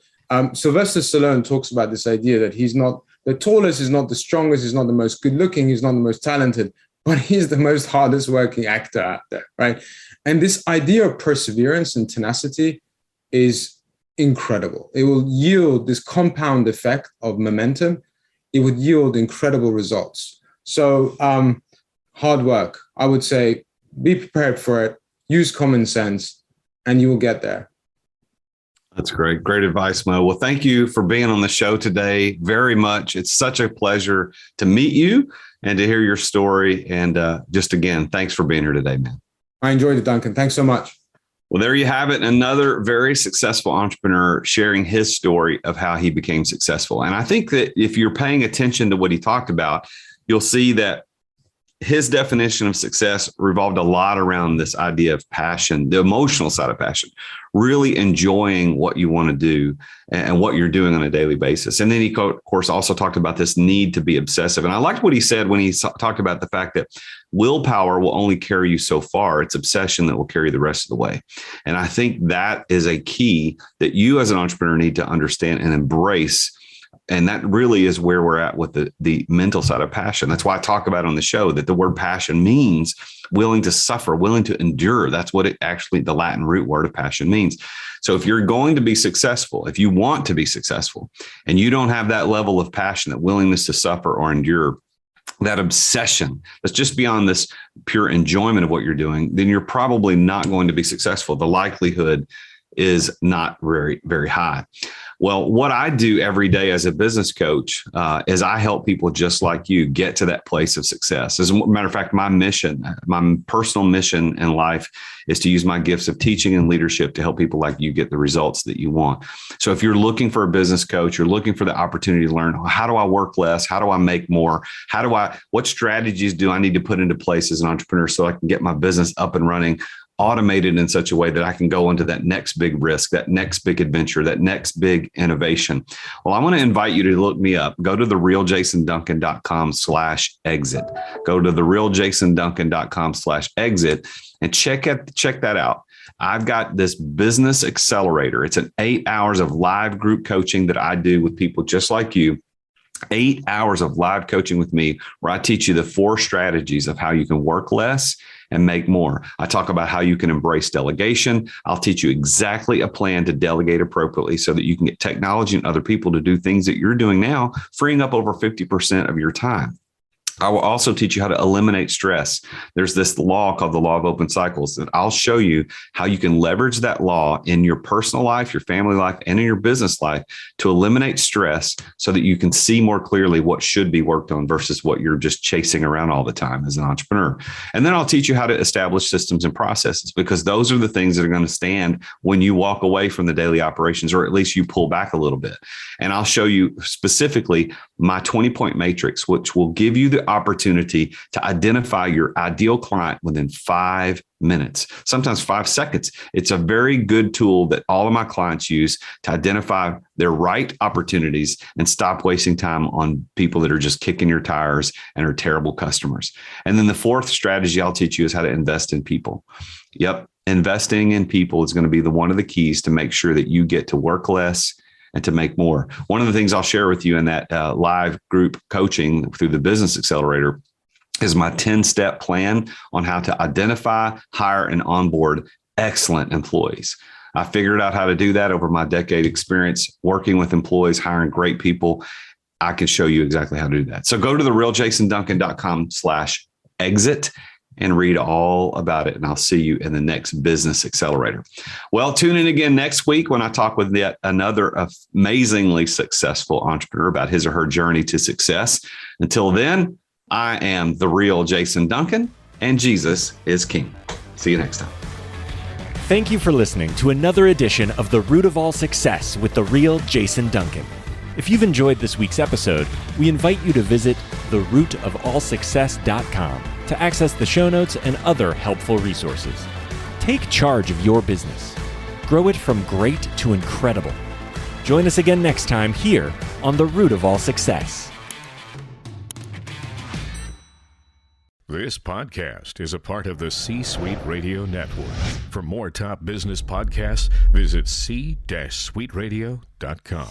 Sylvester Stallone talks about this idea that he's not the tallest, he's not the strongest, he's not the most good looking, he's not the most talented, but he's the most hardest working actor out there, right? And this idea of perseverance and tenacity is incredible. It will yield this compound effect of momentum. It would yield incredible results. So hard work, I would say, be prepared for it, use common sense, and you will get there. That's great. Great advice, Mo. Well, thank you for being on the show today very much. It's such a pleasure to meet you and to hear your story. And just again, thanks for being here today, man. I enjoyed it, Duncan. Thanks so much. Well, there you have it. Another very successful entrepreneur sharing his story of how he became successful. And I think that if you're paying attention to what he talked about, you'll see that his definition of success revolved a lot around this idea of passion, the emotional side of passion, really enjoying what you want to do and what you're doing on a daily basis. And then he, of course, also talked about this need to be obsessive. And I liked what he said when he talked about the fact that willpower will only carry you so far. It's obsession that will carry you the rest of the way. And I think that is a key that you as an entrepreneur need to understand and embrace. And that really is where we're at with the mental side of passion. That's why I talk about on the show that the word passion means willing to suffer, willing to endure. That's what it actually, the Latin root word of passion means. So if you're going to be successful, if you want to be successful, and you don't have that level of passion, that willingness to suffer or endure, that obsession that's just beyond this pure enjoyment of what you're doing, then you're probably not going to be successful. The likelihood is not very, very high. Well, what I do every day as a business coach is I help people just like you get to that place of success. As a matter of fact, my mission, my personal mission in life is to use my gifts of teaching and leadership to help people like you get the results that you want. So if you're looking for a business coach, you're looking for the opportunity to learn, how do I work less? How do I make more? What strategies do I need to put into place as an entrepreneur so I can get my business up and running, automated in such a way that I can go into that next big risk, that next big adventure, that next big innovation? Well, I want to invite you to look me up. Go to therealjasonduncan.com/exit. Go to therealjasonduncan.com/exit and check that out. I've got this business accelerator. It's an 8 hours of live group coaching that I do with people just like you. 8 hours of live coaching with me where I teach you the 4 strategies of how you can work less and make more. I talk about how you can embrace delegation. I'll teach you exactly a plan to delegate appropriately so that you can get technology and other people to do things that you're doing now, freeing up over 50% of your time. I will also teach you how to eliminate stress. There's this law called the law of open cycles that I'll show you how you can leverage that law in your personal life, your family life, and in your business life to eliminate stress so that you can see more clearly what should be worked on versus what you're just chasing around all the time as an entrepreneur. And then I'll teach you how to establish systems and processes, because those are the things that are going to stand when you walk away from the daily operations, or at least you pull back a little bit. And I'll show you specifically my 20-point matrix, which will give you the opportunity to identify your ideal client within 5 minutes, sometimes 5 seconds. It's a very good tool that all of my clients use to identify their right opportunities and stop wasting time on people that are just kicking your tires and are terrible customers. And then the 4th strategy I'll teach you is how to invest in people. Yep. Investing in people is going to be one of the keys to make sure that you get to work less and to make more. One of the things I'll share with you in that live group coaching through the Business Accelerator is my 10-step plan on how to identify, hire, and onboard excellent employees. I figured out how to do that over my decade experience working with employees, hiring great people. I can show you exactly how to do that. So go to therealjasonduncan.com/exit and read all about it. And I'll see you in the next Business Accelerator. Well, tune in again next week when I talk with yet another amazingly successful entrepreneur about his or her journey to success. Until then, I am the real Jason Duncan, and Jesus is King. See you next time. Thank you for listening to another edition of The Root of All Success with the real Jason Duncan. If you've enjoyed this week's episode, we invite you to visit therootofallsuccess.com to access the show notes and other helpful resources. Take charge of your business. Grow it from great to incredible. Join us again next time here on The Root of All Success. This podcast is a part of the C-Suite Radio Network. For more top business podcasts, visit c-suiteradio.com.